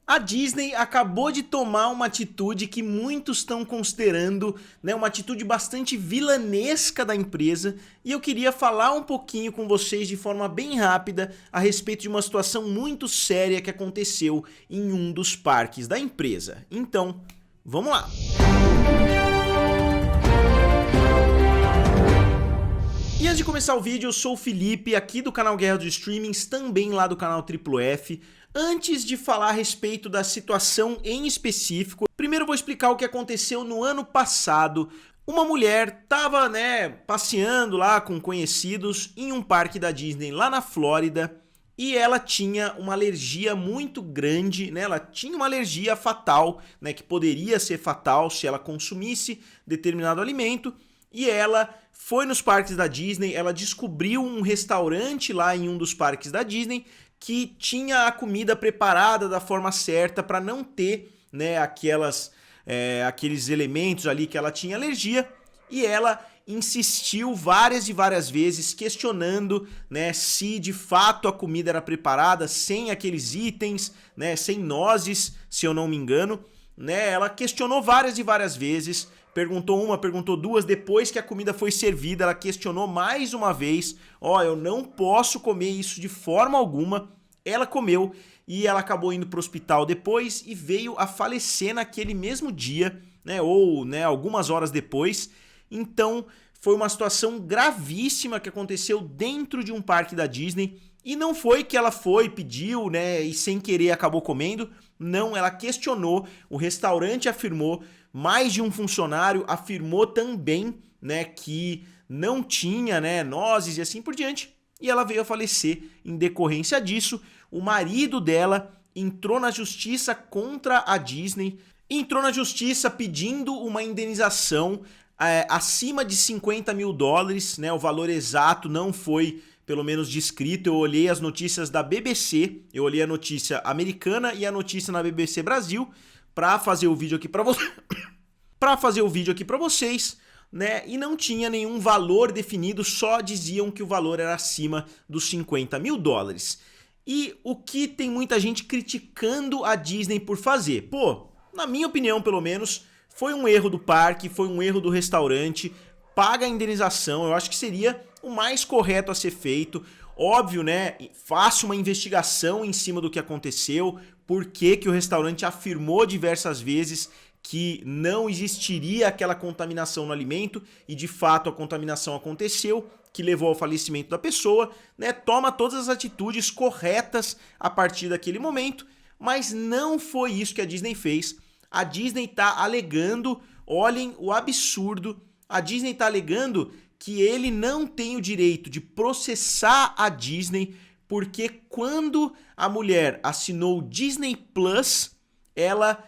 A Disney acabou de tomar uma atitude que muitos estão considerando, né, uma atitude bastante vilanesca da empresa, e eu queria falar um pouquinho com vocês de forma bem rápida a respeito de uma situação muito séria que aconteceu em um dos parques da empresa. Então, vamos lá! E antes de começar o vídeo, eu sou o Felipe, aqui do canal Guerra dos Streamings, também lá do canal Triplo F. Antes de falar a respeito da situação em específico, primeiro eu vou explicar o que aconteceu no ano passado. Uma mulher estava, passeando lá com conhecidos em um parque da Disney lá na Flórida e ela tinha uma alergia muito grande, ela tinha uma alergia fatal, que poderia ser fatal se ela consumisse determinado alimento. E ela foi nos parques da Disney, ela descobriu um restaurante lá em um dos parques da Disney que tinha a comida preparada da forma certa para não ter aqueles elementos ali que ela tinha alergia. E ela insistiu várias e várias vezes questionando se de fato a comida era preparada sem aqueles itens, sem nozes, se eu não me engano. Ela questionou várias e várias vezes, perguntou uma, perguntou duas, depois que a comida foi servida, ela questionou mais uma vez, eu não posso comer isso de forma alguma. Ela comeu e ela acabou indo para o hospital depois e veio a falecer naquele mesmo dia, algumas horas depois. Então foi uma situação gravíssima que aconteceu dentro de um parque da Disney. E não foi que ela pediu, e sem querer acabou comendo. Não, ela questionou, o restaurante afirmou, mais de um funcionário afirmou também, que não tinha, nozes e assim por diante. E ela veio a falecer em decorrência disso. O marido dela entrou na justiça contra a Disney, entrou na justiça pedindo uma indenização acima de $50 mil, o valor exato não foi pelo menos descrito. Eu olhei as notícias da BBC, eu olhei a notícia americana e a notícia na BBC Brasil para fazer o vídeo aqui para vocês, e não tinha nenhum valor definido, só diziam que o valor era acima dos $50 mil. E o que tem muita gente criticando a Disney por fazer? Na minha opinião, pelo menos, foi um erro do parque, foi um erro do restaurante. Paga a indenização, eu acho que seria o mais correto a ser feito. Óbvio, faça uma investigação em cima do que aconteceu, por que o restaurante afirmou diversas vezes que não existiria aquela contaminação no alimento e de fato a contaminação aconteceu, que levou ao falecimento da pessoa, toma todas as atitudes corretas a partir daquele momento, mas não foi isso que a Disney fez. A Disney está alegando, olhem o absurdo, a Disney está alegando que ele não tem o direito de processar a Disney, porque quando a mulher assinou o Disney Plus, ela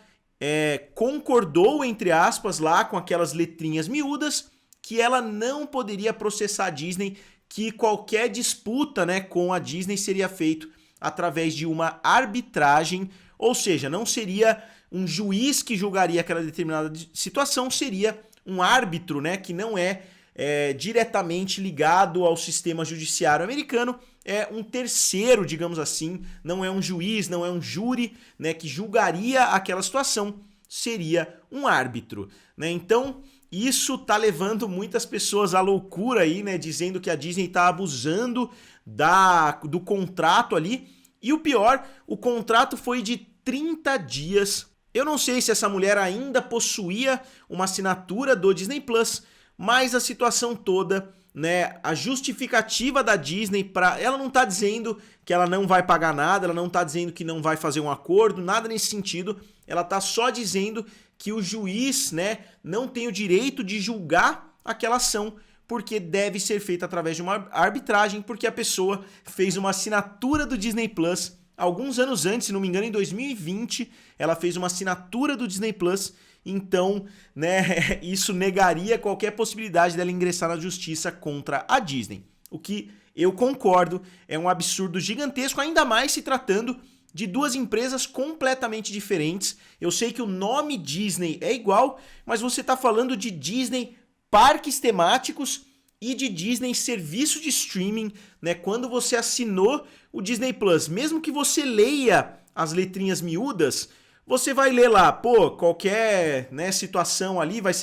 concordou, entre aspas, lá com aquelas letrinhas miúdas, que ela não poderia processar a Disney, que qualquer disputa com a Disney seria feito através de uma arbitragem, ou seja, não seria um juiz que julgaria aquela determinada situação, seria um árbitro, que não é diretamente ligado ao sistema judiciário americano, é um terceiro, digamos assim, não é um juiz, não é um júri, que julgaria aquela situação, seria um árbitro, Então, isso tá levando muitas pessoas à loucura aí, dizendo que a Disney tá abusando do contrato ali, e o pior, o contrato foi de 30 dias. Eu não sei se essa mulher ainda possuía uma assinatura do Disney Plus, mas a situação toda, a justificativa da Disney, ela não está dizendo que ela não vai pagar nada, ela não está dizendo que não vai fazer um acordo, nada nesse sentido, ela está só dizendo que o juiz, não tem o direito de julgar aquela ação, porque deve ser feita através de uma arbitragem, porque a pessoa fez uma assinatura do Disney Plus alguns anos antes, se não me engano, em 2020, ela fez uma assinatura do Disney Plus. Então, isso negaria qualquer possibilidade dela ingressar na justiça contra a Disney. O que eu concordo, é um absurdo gigantesco, ainda mais se tratando de duas empresas completamente diferentes. Eu sei que o nome Disney é igual, mas você está falando de Disney parques temáticos e de Disney serviço de streaming, Quando você assinou o Disney Plus, mesmo que você leia as letrinhas miúdas, você vai ler lá, pô, qualquer, né, situação ali vai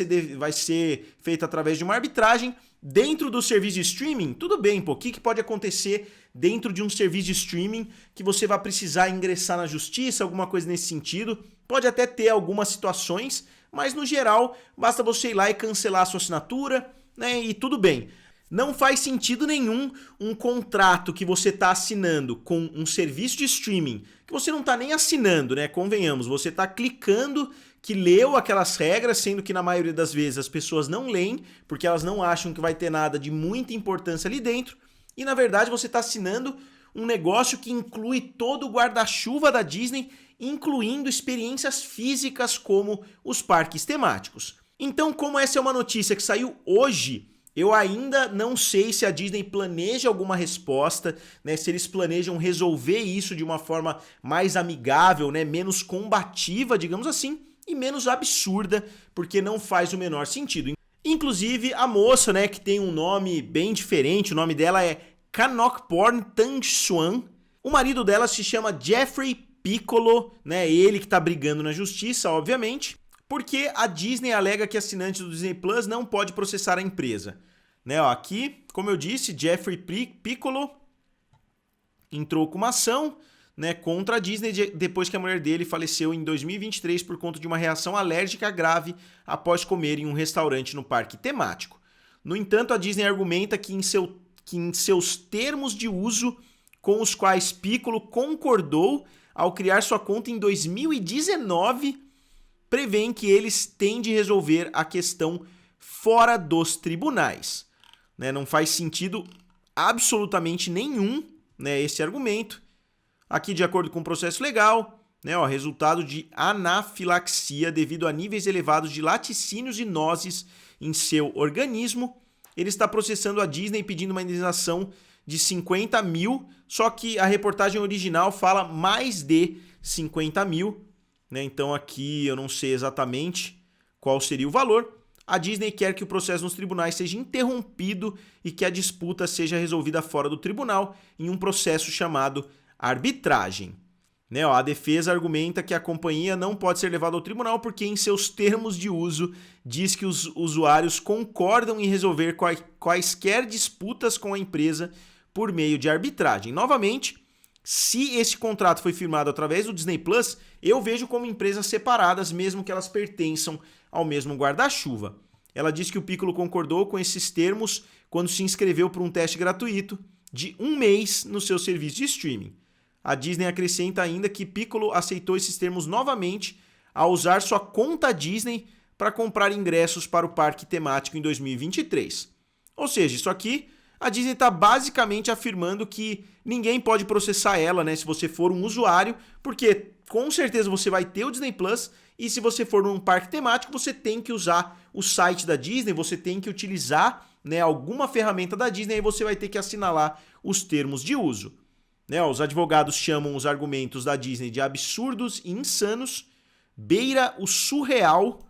ser feita através de uma arbitragem. Dentro do serviço de streaming, tudo bem, pô, o que pode acontecer dentro de um serviço de streaming que você vai precisar ingressar na justiça, alguma coisa nesse sentido. Pode até ter algumas situações, mas no geral, basta você ir lá e cancelar a sua assinatura, né, e tudo bem. Não faz sentido nenhum um contrato que você está assinando com um serviço de streaming, que você não está nem assinando, né? Convenhamos, você está clicando que leu aquelas regras, sendo que na maioria das vezes as pessoas não leem, porque elas não acham que vai ter nada de muita importância ali dentro, e na verdade você está assinando um negócio que inclui todo o guarda-chuva da Disney, incluindo experiências físicas como os parques temáticos. Então, como essa é uma notícia que saiu hoje, eu ainda não sei se a Disney planeja alguma resposta, né? Se eles planejam resolver isso de uma forma mais amigável, né? Menos combativa, digamos assim, e menos absurda, porque não faz o menor sentido. Inclusive, a moça, né, que tem um nome bem diferente, o nome dela é Kanokporn Tangsuan. O marido dela se chama Jeffrey Piccolo, né? Ele que tá brigando na justiça, obviamente, porque a Disney alega que assinante do Disney Plus não pode processar a empresa. Né, ó, aqui, como eu disse, Jeffrey Piccolo entrou com uma ação, né, contra a Disney depois que a mulher dele faleceu em 2023 por conta de uma reação alérgica grave após comer em um restaurante no parque temático. No entanto, a Disney argumenta que em seus termos de uso com os quais Piccolo concordou ao criar sua conta em 2019, prevêem que eles têm de resolver a questão fora dos tribunais. Né, não faz sentido absolutamente nenhum, né, esse argumento. Aqui, de acordo com o processo legal, né, ó, resultado de anafilaxia devido a níveis elevados de laticínios e nozes em seu organismo. Ele está processando a Disney pedindo uma indenização de 50 mil, só que a reportagem original fala mais de 50 mil. Né, então aqui eu não sei exatamente qual seria o valor. A Disney quer que o processo nos tribunais seja interrompido e que a disputa seja resolvida fora do tribunal em um processo chamado arbitragem. Né, ó, a defesa argumenta que a companhia não pode ser levada ao tribunal porque em seus termos de uso diz que os usuários concordam em resolver quaisquer disputas com a empresa por meio de arbitragem. Novamente, se esse contrato foi firmado através do Disney Plus, eu vejo como empresas separadas, mesmo que elas pertençam ao mesmo guarda-chuva. Ela diz que o Piccolo concordou com esses termos quando se inscreveu por um teste gratuito de 1 mês no seu serviço de streaming. A Disney acrescenta ainda que Piccolo aceitou esses termos novamente ao usar sua conta Disney para comprar ingressos para o parque temático em 2023. Ou seja, isso aqui, a Disney está basicamente afirmando que ninguém pode processar ela, né, se você for um usuário, porque com certeza você vai ter o Disney Plus e se você for num parque temático, você tem que usar o site da Disney, você tem que utilizar, né, alguma ferramenta da Disney e você vai ter que assinalar os termos de uso. Né, os advogados chamam os argumentos da Disney de absurdos e insanos, beira o surreal,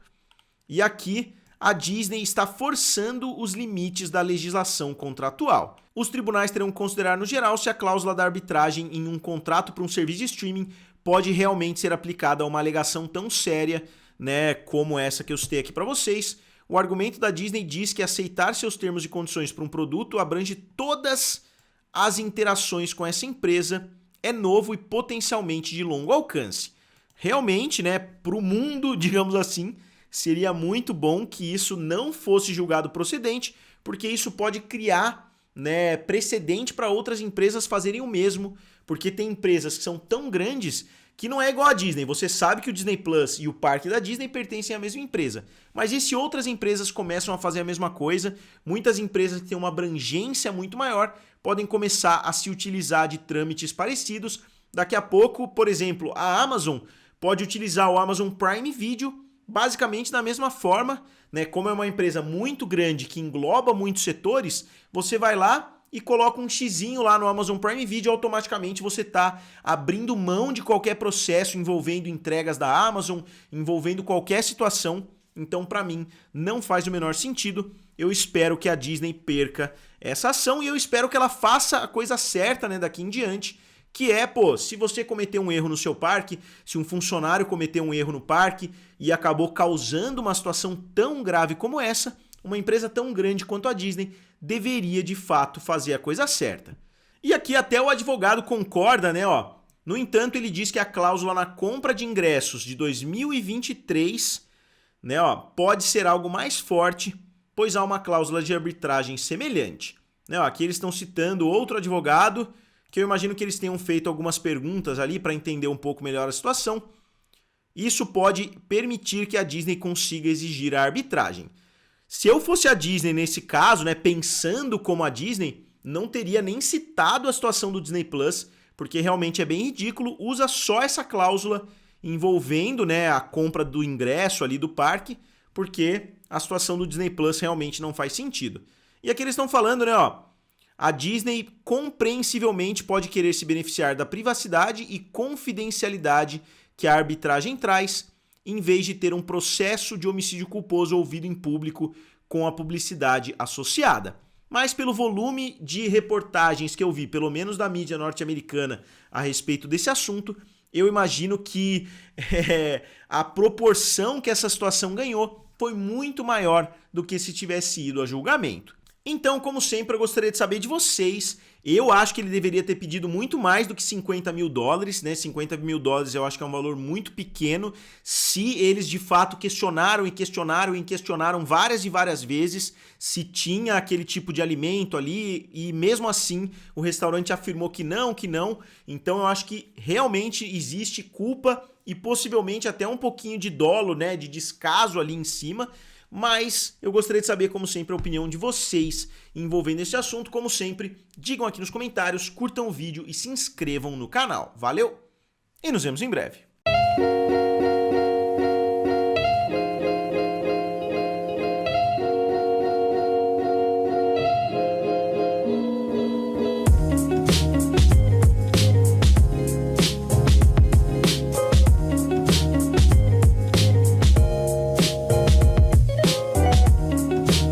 e aqui a Disney está forçando os limites da legislação contratual. Os tribunais terão que considerar, no geral, se a cláusula da arbitragem em um contrato para um serviço de streaming pode realmente ser aplicada a uma alegação tão séria, né, como essa que eu citei aqui para vocês. O argumento da Disney diz que aceitar seus termos e condições para um produto abrange todas as interações com essa empresa, é novo e potencialmente de longo alcance. Realmente, né, para o mundo, digamos assim, seria muito bom que isso não fosse julgado procedente, porque isso pode criar, né, precedente para outras empresas fazerem o mesmo, porque tem empresas que são tão grandes que não é igual a Disney. Você sabe que o Disney Plus e o parque da Disney pertencem à mesma empresa. Mas e se outras empresas começam a fazer a mesma coisa? Muitas empresas que têm uma abrangência muito maior podem começar a se utilizar de trâmites parecidos. Daqui a pouco, por exemplo, a Amazon pode utilizar o Amazon Prime Video basicamente da mesma forma, né? Como é uma empresa muito grande que engloba muitos setores, você vai lá e coloca um xizinho lá no Amazon Prime Video, automaticamente você está abrindo mão de qualquer processo envolvendo entregas da Amazon, envolvendo qualquer situação. Então, para mim, não faz o menor sentido. Eu espero que a Disney perca essa ação e eu espero que ela faça a coisa certa, né, daqui em diante, que é, pô, se você cometer um erro no seu parque, se um funcionário cometeu um erro no parque e acabou causando uma situação tão grave como essa, uma empresa tão grande quanto a Disney deveria de fato fazer a coisa certa. E aqui até o advogado concorda, né, ó. No entanto, ele diz que a cláusula na compra de ingressos de 2023, né, ó, pode ser algo mais forte, pois há uma cláusula de arbitragem semelhante. Né, ó, aqui eles estão citando outro advogado, que eu imagino que eles tenham feito algumas perguntas ali para entender um pouco melhor a situação. Isso pode permitir que a Disney consiga exigir a arbitragem. Se eu fosse a Disney nesse caso, né, pensando como a Disney, não teria nem citado a situação do Disney Plus, porque realmente é bem ridículo, usa só essa cláusula envolvendo, né, a compra do ingresso ali do parque, porque a situação do Disney Plus realmente não faz sentido. E aqui eles estão falando, né, ó, a Disney compreensivelmente pode querer se beneficiar da privacidade e confidencialidade que a arbitragem traz, em vez de ter um processo de homicídio culposo ouvido em público com a publicidade associada. Mas pelo volume de reportagens que eu vi, pelo menos da mídia norte-americana, a respeito desse assunto, eu imagino que a proporção que essa situação ganhou foi muito maior do que se tivesse ido a julgamento. Então, como sempre, eu gostaria de saber de vocês. Eu acho que ele deveria ter pedido muito mais do que 50 mil dólares, né? 50 mil dólares eu acho que é um valor muito pequeno. Se eles de fato questionaram várias e várias vezes se tinha aquele tipo de alimento ali e mesmo assim o restaurante afirmou que não. Então eu acho que realmente existe culpa e possivelmente até um pouquinho de dolo, né? De descaso ali em cima. Mas eu gostaria de saber, como sempre, a opinião de vocês envolvendo esse assunto. Como sempre, digam aqui nos comentários, curtam o vídeo e se inscrevam no canal. Valeu e nos vemos em breve.